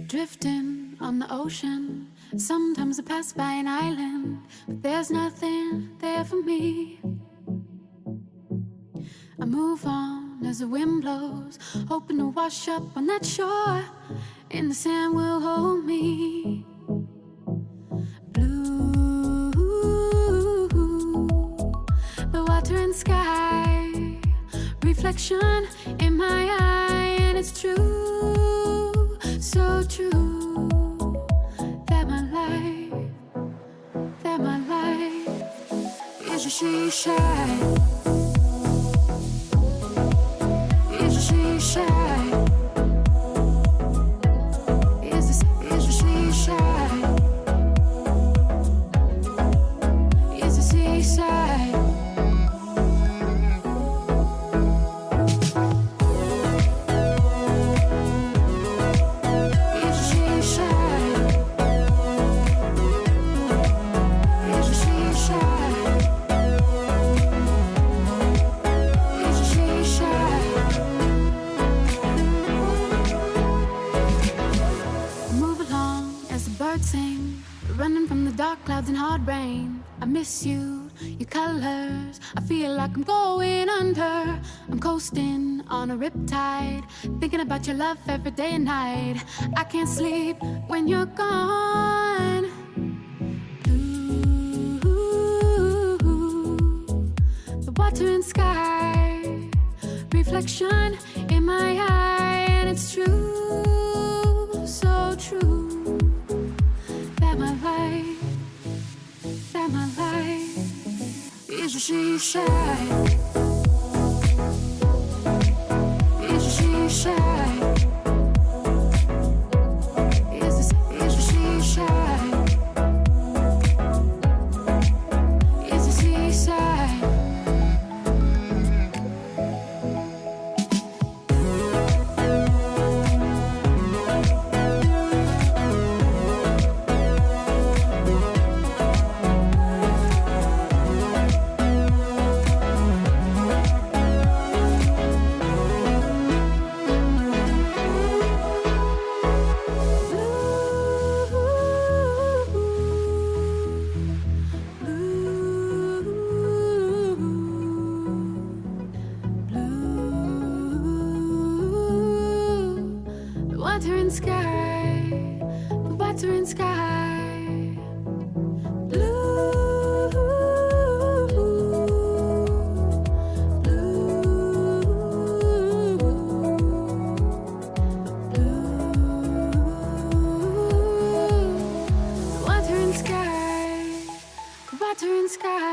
Drifting on the ocean, sometimes I pass by an island, but there's nothing there for me. I move on as the wind blows, hoping to wash up on that shore, and the sand will hold me. Blue, the water and sky, reflection in my eye, and it's true, so true, that my life is a she shine. Running from the dark clouds and hard rain. I miss you, your colors. I feel like I'm going under. I'm coasting on a riptide, thinking about your love every day and night. I can't sleep when you're gone. Ooh, the water and sky, reflection in my eye, and it's true, so true. That my life is a she shine. Is a she shine. Is a she shine. Is a seaside. Water and sky, the water and sky, blue, blue, blue, the water and sky, the water and sky.